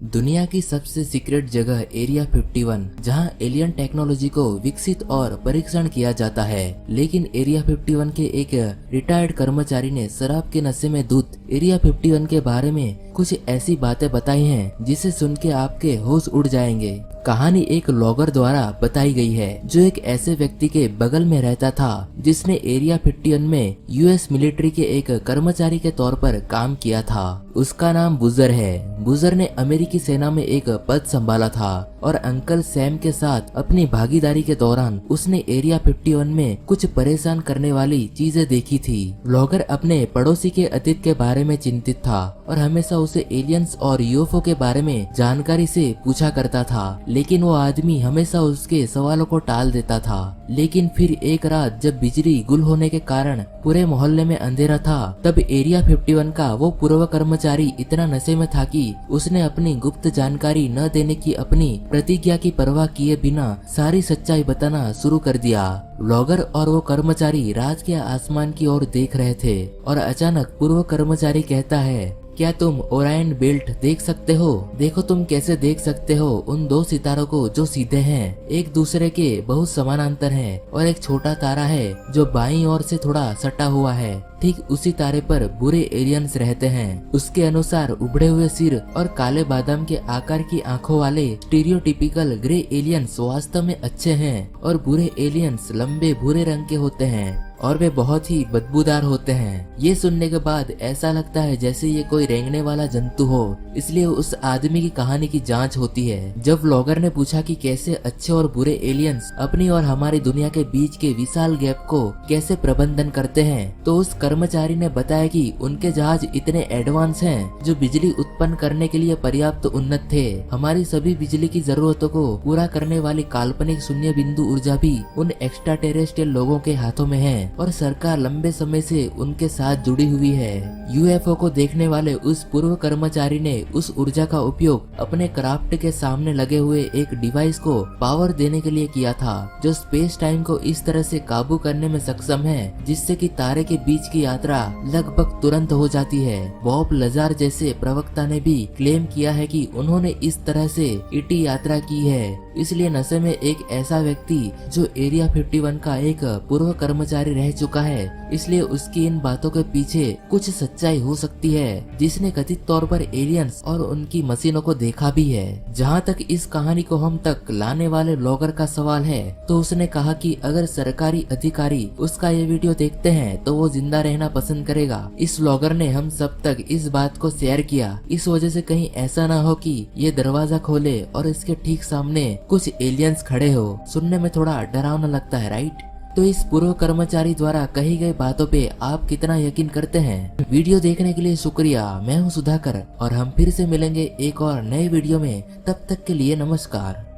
दुनिया की सबसे सीक्रेट जगह एरिया 51, जहां एलियन टेक्नोलॉजी को विकसित और परीक्षण किया जाता है। लेकिन एरिया 51 के एक रिटायर्ड कर्मचारी ने शराब के नशे में धुत एरिया 51 के बारे में कुछ ऐसी बातें बताई हैं जिसे सुन के आपके होश उड़ जाएंगे। कहानी एक लॉगर द्वारा बताई गई है जो एक ऐसे व्यक्ति के बगल में रहता था जिसने एरिया 51 में यूएस मिलिट्री के एक कर्मचारी के तौर पर काम किया था। उसका नाम बुजर है। बुजर ने अमेरिकी सेना में एक पद संभाला था और अंकल सैम के साथ अपनी भागीदारी के दौरान उसने एरिया 51 में कुछ परेशान करने वाली चीजें देखी थी। लॉगर अपने पड़ोसी के अतीत के बारे में चिंतित था और हमेशा उसे एलियंस और यूएफओ के बारे में जानकारी से पूछा करता था, लेकिन वो आदमी हमेशा उसके सवालों को टाल देता था। लेकिन फिर एक रात जब बिजली गुल होने के कारण पूरे मोहल्ले में अंधेरा था, तब एरिया 51 का वो पूर्व कर्मचारी इतना नशे में था कि उसने अपनी गुप्त जानकारी न देने की अपनी प्रतिज्ञा की परवाह किए बिना सारी सच्चाई बताना शुरू कर दिया। लॉगर और वो कर्मचारी रात के आसमान की ओर देख रहे थे और अचानक पूर्व कर्मचारी कहता है, क्या तुम ओरायन बेल्ट देख सकते हो? देखो तुम कैसे देख सकते हो उन दो सितारों को जो सीधे हैं, एक दूसरे के बहुत समानांतर हैं, और एक छोटा तारा है जो बाईं ओर से थोड़ा सटा हुआ है। ठीक उसी तारे पर बुरे एलियंस रहते हैं। उसके अनुसार उभड़े हुए सिर और काले बादाम के आकार की आंखों वाले स्टीरियोटिपिकल ग्रे एलियंस वास्तव में अच्छे हैं और बुरे एलियंस लंबे भूरे रंग के होते हैं और वे बहुत ही बदबूदार होते हैं। ये सुनने के बाद ऐसा लगता है जैसे ये कोई रेंगने वाला जंतु हो, इसलिए उस आदमी की कहानी की जांच होती है। जब व्लॉगर ने पूछा कि कैसे अच्छे और बुरे एलियंस अपनी और हमारी दुनिया के बीच के विशाल गैप को कैसे प्रबंधन करते हैं, तो उस कर्मचारी ने बताया कि उनके जहाज इतने एडवांस हैं जो बिजली उत्पन्न करने के लिए पर्याप्त उन्नत थे। हमारी सभी बिजली की जरूरतों को पूरा करने वाली काल्पनिक शून्य बिंदु ऊर्जा भी उन एक्स्ट्रा टेरेस्ट्रियल लोगों के हाथों में है और सरकार लंबे समय से उनके साथ जुड़ी हुई है। यूएफओ को देखने वाले उस पूर्व कर्मचारी ने उस ऊर्जा का उपयोग अपने क्राफ्ट के सामने लगे हुए एक डिवाइस को पावर देने के लिए किया था जो स्पेस टाइम को इस तरह से काबू करने में सक्षम है जिससे कि तारे के बीच की यात्रा लगभग तुरंत हो जाती है। बॉब लजार जैसे प्रवक्ता ने भी क्लेम किया है कि उन्होंने इस तरह से ईटी यात्रा की है। इसलिए नशे में एक ऐसा व्यक्ति जो एरिया 51 का एक पूर्व कर्मचारी रह चुका है, इसलिए उसकी इन बातों के पीछे कुछ सच्चाई हो सकती है जिसने कथित तौर पर एलियंस और उनकी मशीनों को देखा भी है। जहां तक इस कहानी को हम तक लाने वाले ब्लॉगर का सवाल है, तो उसने कहा कि अगर सरकारी अधिकारी उसका ये वीडियो देखते हैं तो वो जिंदा रहना पसंद करेगा। इस ब्लॉगर ने हम सब तक इस बात को शेयर किया इस वजह से कहीं ऐसा ना हो कि ये दरवाजा खोले और इसके ठीक सामने कुछ एलियंस खड़े हो। सुनने में थोड़ा डरावना लगता है, राइट? तो इस पूर्व कर्मचारी द्वारा कही गई बातों पे आप कितना यकीन करते हैं? वीडियो देखने के लिए शुक्रिया। मैं हूँ सुधाकर और हम फिर से मिलेंगे एक और नए वीडियो में। तब तक के लिए नमस्कार।